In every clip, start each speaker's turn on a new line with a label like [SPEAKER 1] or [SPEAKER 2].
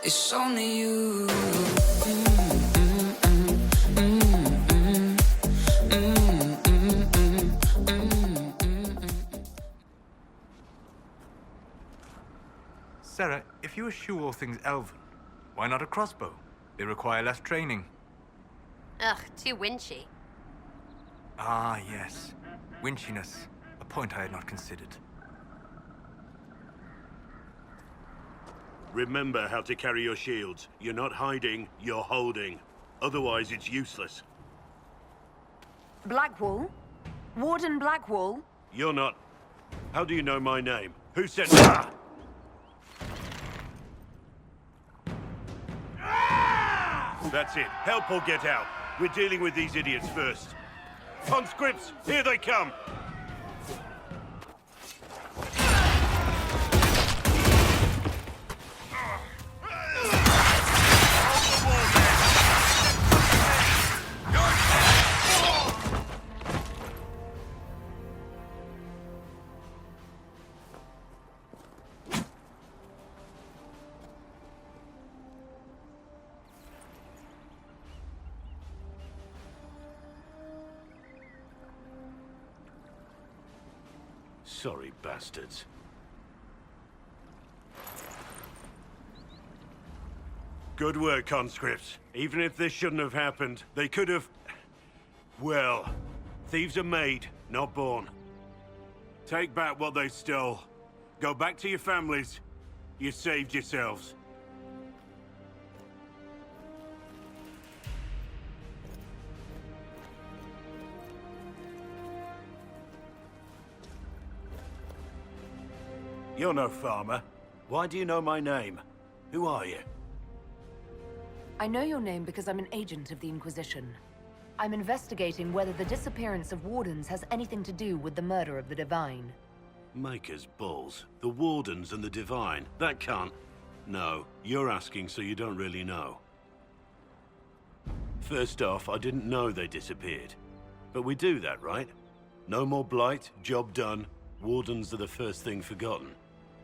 [SPEAKER 1] It's only you.
[SPEAKER 2] Sarah, if you eschew all things elven, why not a crossbow? They require less training.
[SPEAKER 3] Ugh, too winchy.
[SPEAKER 2] Ah, yes. Winchiness. A point I had not considered.
[SPEAKER 4] Remember how to carry your shields. You're not hiding, you're holding. Otherwise, it's useless.
[SPEAKER 5] Blackwall? Warden Blackwall?
[SPEAKER 4] You're not... How do you know my name? Who said... Ah! That's it. Help or get out. We're dealing with these idiots first. Conscripts, here they come! Sorry, bastards. Good work, conscripts. Even if this shouldn't have happened, they could have... Well, thieves are made, not born. Take back what they stole. Go back to your families. You saved yourselves. You're no farmer. Why do you know my name? Who are you?
[SPEAKER 5] I know your name because I'm an agent of the Inquisition. I'm investigating whether the disappearance of Wardens has anything to do with the murder of the Divine.
[SPEAKER 4] Maker's balls. The Wardens and the Divine. That can't... No, you're asking so you don't really know. First off, I didn't know they disappeared. But we do that, right? No more blight, job done. Wardens are the first thing forgotten.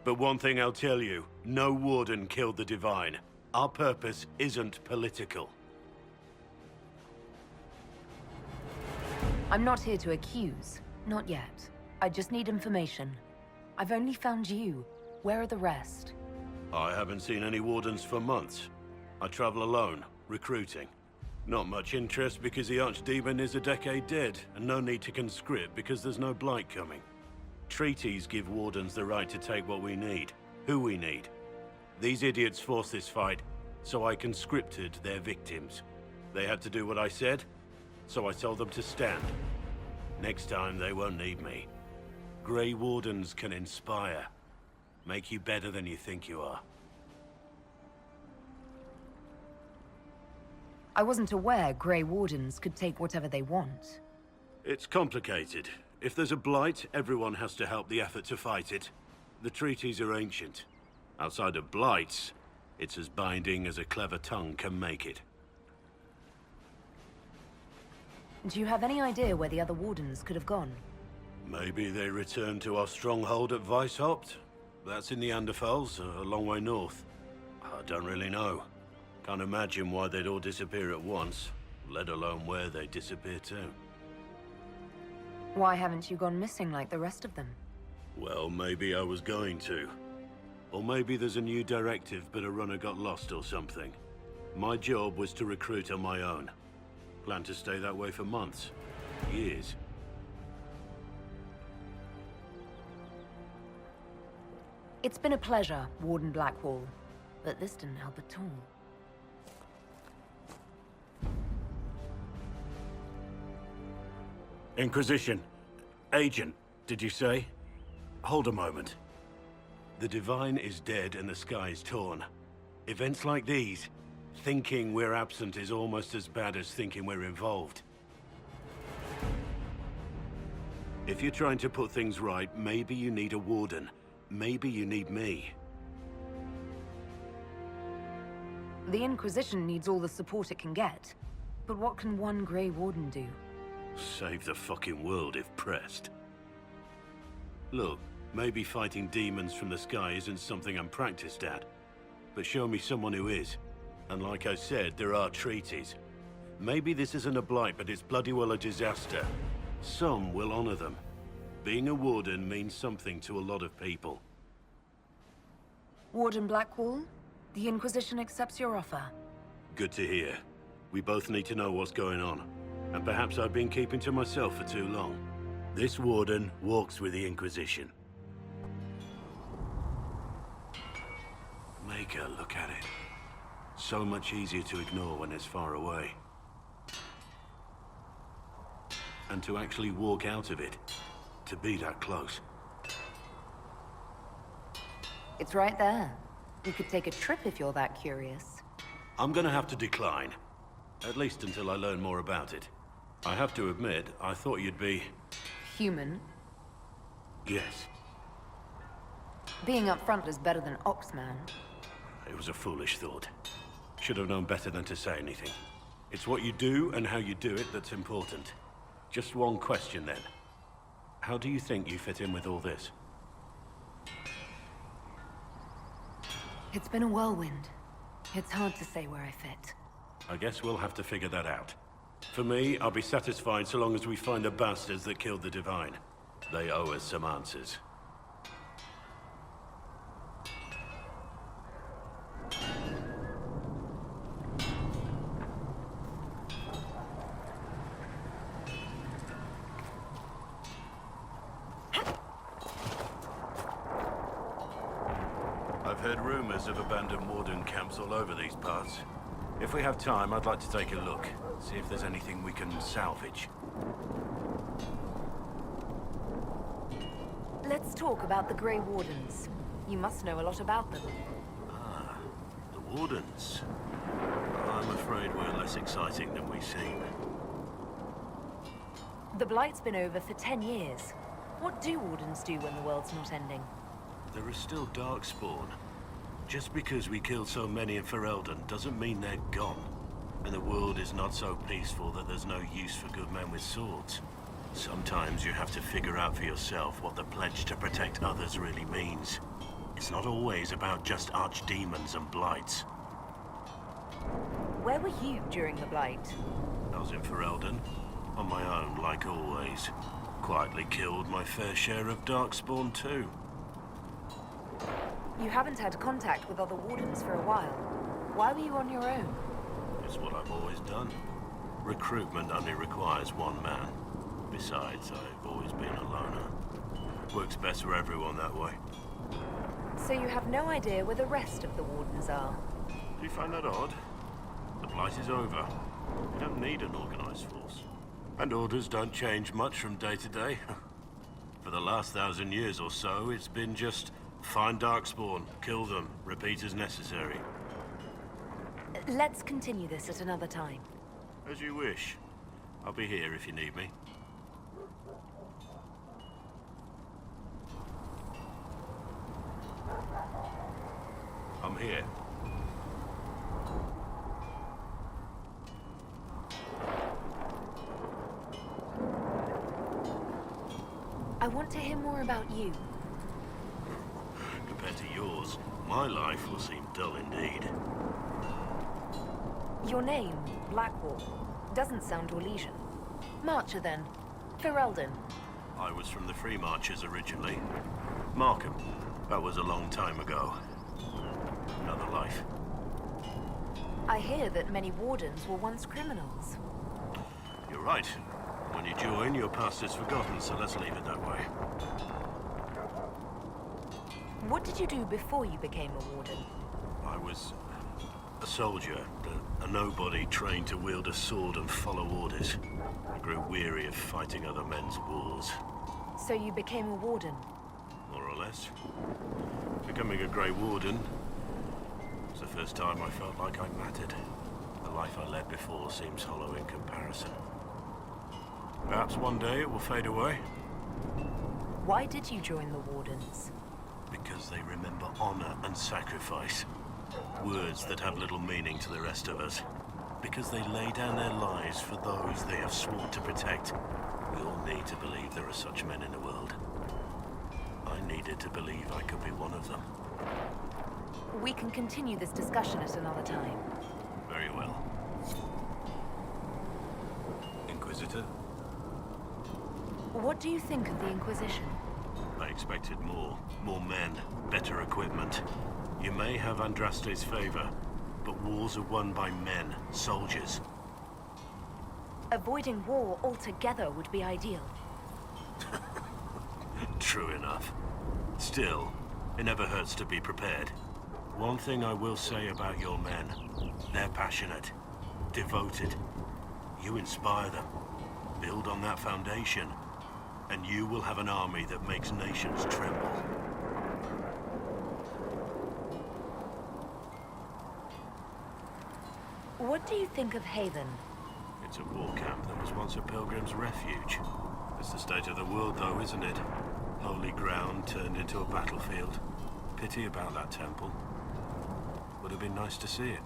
[SPEAKER 4] But one thing I'll tell you, no Warden killed the Divine. Our purpose isn't political.
[SPEAKER 5] I'm not here to accuse. Not yet. I just need information. I've only found you. Where are the rest?
[SPEAKER 4] I haven't seen any Wardens for months. I travel alone, recruiting. Not much interest because the Archdemon is a decade dead, and no need to conscript because there's no blight coming. Treaties give Wardens the right to take what we need, who we need. These idiots forced this fight, so I conscripted their victims. They had to do what I said, so I told them to stand. Next time, they won't need me. Grey Wardens can inspire. Make you better than you think you are.
[SPEAKER 5] I wasn't aware Grey Wardens could take whatever they want.
[SPEAKER 4] It's complicated. If there's a blight, everyone has to help the effort to fight it. The treaties are ancient. Outside of blights, it's as binding as a clever tongue can make it.
[SPEAKER 5] Do you have any idea where the other Wardens could have gone?
[SPEAKER 4] Maybe they returned to our stronghold at Weishaupt? That's in the Anderfels, a long way north. I don't really know. Can't imagine why they'd all disappear at once, let alone where they'd disappear to.
[SPEAKER 5] Why haven't you gone missing like the rest of them?
[SPEAKER 4] Well, maybe I was going to. Or maybe there's a new directive, but a runner got lost or something. My job was to recruit on my own. Plan to stay that way for months. Years.
[SPEAKER 5] It's been a pleasure, Warden Blackwall. But this didn't help at all.
[SPEAKER 4] Inquisition. Agent, did you say? Hold a moment. The Divine is dead and the sky is torn. Events like these, thinking we're absent is almost as bad as thinking we're involved. If you're trying to put things right, maybe you need a Warden. Maybe you need me.
[SPEAKER 5] The Inquisition needs all the support it can get. But what can one Grey Warden do?
[SPEAKER 4] Save the fucking world if pressed. Look, maybe fighting demons from the sky isn't something I'm practiced at. but show me someone who is. And like I said, there are treaties. Maybe this isn't a blight, but it's bloody well a disaster. Some will honor them. Being a warden means something to a lot of people.
[SPEAKER 5] Warden Blackwall, the Inquisition accepts your offer.
[SPEAKER 4] Good to hear. We both need to know what's going on. And perhaps I've been keeping to myself for too long. This warden walks with the Inquisition. Make her look at it. So much easier to ignore when it's far away. And to actually walk out of it. To be that close.
[SPEAKER 5] It's right there. You could take a trip if you're that curious.
[SPEAKER 4] I'm gonna have to decline. At least until I learn more about it. I have to admit, I thought you'd be...
[SPEAKER 5] Human.
[SPEAKER 4] Yes.
[SPEAKER 5] Being upfront is better than Oxman.
[SPEAKER 4] It was a foolish thought. Should have known better than to say anything. It's what you do and how you do it that's important. Just one question then. How do you think you fit in with all this?
[SPEAKER 5] It's been a whirlwind. It's hard to say where I fit.
[SPEAKER 4] I guess we'll have to figure that out. For me, I'll be satisfied so long as we find the bastards that killed the Divine. They owe us some answers. I've heard rumors of abandoned warden camps all over these parts. If we have time, I'd like to take a look. See if there's anything we can salvage.
[SPEAKER 5] Let's talk about the Grey Wardens. You must know a lot about them.
[SPEAKER 4] Ah, the Wardens. I'm afraid we're less exciting than we seem.
[SPEAKER 5] The Blight's been over for 10 years. What do Wardens do when the world's not ending?
[SPEAKER 4] There is still Darkspawn. Just because we killed so many in Ferelden doesn't mean they're gone. And the world is not so peaceful that there's no use for good men with swords. Sometimes you have to figure out for yourself what the pledge to protect others really means. It's not always about just archdemons and blights.
[SPEAKER 5] Where were you during the Blight?
[SPEAKER 4] I was in Ferelden, on my own like always. Quietly killed my fair share of Darkspawn too.
[SPEAKER 5] You haven't had contact with other Wardens for a while. Why were you on your own?
[SPEAKER 4] It's what I've always done. Recruitment only requires one man. Besides, I've always been a loner. Works best for everyone that way.
[SPEAKER 5] So you have no idea where the rest of the Wardens are?
[SPEAKER 4] Do you find that odd? The Blight is over. We don't need an organized force. And orders don't change much from day to day. For the last 1,000 years or so, it's been just find Darkspawn, kill them, repeat as necessary.
[SPEAKER 5] Let's continue this at another time.
[SPEAKER 4] As you wish. I'll be here if you need me. I'm here.
[SPEAKER 5] I want to hear more about you.
[SPEAKER 4] Compared to yours, my life will seem dull indeed.
[SPEAKER 5] Your name, Blackwall, doesn't sound Orlesian. Marcher, then. Ferelden.
[SPEAKER 4] I was from the Free Marchers originally. Markham. That was a long time ago. Another life.
[SPEAKER 5] I hear that many Wardens were once criminals.
[SPEAKER 4] You're right. When you join, your past is forgotten, so let's leave it that way.
[SPEAKER 5] What did you do before you became a Warden?
[SPEAKER 4] I was a soldier, a nobody trained to wield a sword and follow orders. I grew weary of fighting other men's wars.
[SPEAKER 5] So you became a Warden?
[SPEAKER 4] More or less. Becoming a Grey Warden was the first time I felt like I mattered. The life I led before seems hollow in comparison. Perhaps one day it will fade away.
[SPEAKER 5] Why did you join the Wardens?
[SPEAKER 4] Because they remember honor and sacrifice. Words that have little meaning to the rest of us. Because they lay down their lives for those they have sworn to protect. We all need to believe there are such men in the world. I needed to believe I could be one of them.
[SPEAKER 5] We can continue this discussion at another time.
[SPEAKER 4] Very well. Inquisitor?
[SPEAKER 5] What do you think of the Inquisition?
[SPEAKER 4] I expected more. More men, better equipment. You may have Andraste's favor, but wars are won by men, soldiers.
[SPEAKER 5] Avoiding war altogether would be ideal.
[SPEAKER 4] True enough. Still, it never hurts to be prepared. One thing I will say about your men, they're passionate, devoted. You inspire them. Build on that foundation, and you will have an army that makes nations tremble.
[SPEAKER 5] What do you think of Haven?
[SPEAKER 4] It's a war camp that was once a pilgrim's refuge. It's the state of the world, though, isn't it? Holy ground turned into a battlefield. Pity about that temple. Would have been nice to see it.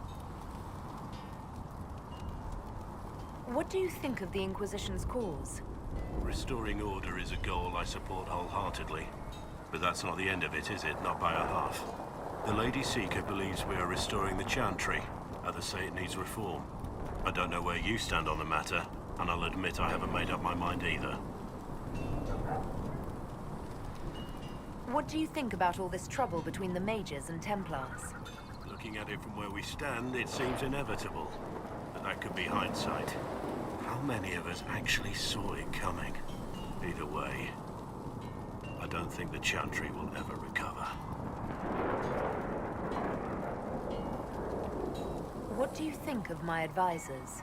[SPEAKER 5] What do you think of the Inquisition's cause?
[SPEAKER 4] Restoring order is a goal I support wholeheartedly. But that's not the end of it, is it? Not by a half. The Lady Seeker believes we are restoring the Chantry. Others say it needs reform. I don't know where you stand on the matter, and I'll admit I haven't made up my mind either.
[SPEAKER 5] What do you think about all this trouble between the Mages and Templars?
[SPEAKER 4] Looking at it from where we stand, it seems inevitable. But that could be hindsight. How many of us actually saw it coming? Either way, I don't think the Chantry will ever recover.
[SPEAKER 5] What do you think of my advisors?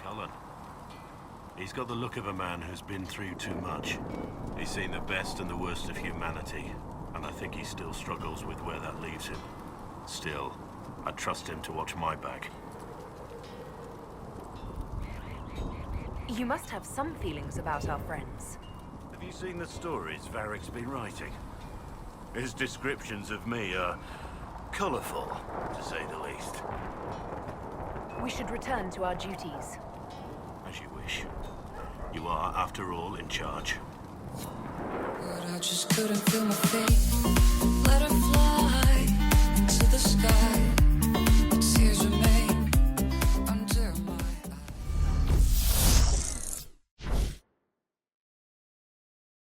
[SPEAKER 4] Cullen. He's got the look of a man who's been through too much. He's seen the best and the worst of humanity, and I think he still struggles with where that leaves him. Still, I trust him to watch my back.
[SPEAKER 5] You must have some feelings about our friends.
[SPEAKER 4] Have you seen the stories Varric's been writing? His descriptions of me are colorful, to say the least.
[SPEAKER 5] We should return to our duties.
[SPEAKER 4] As you wish. You are, after all, in charge.
[SPEAKER 1] But I just couldn't feel my feet.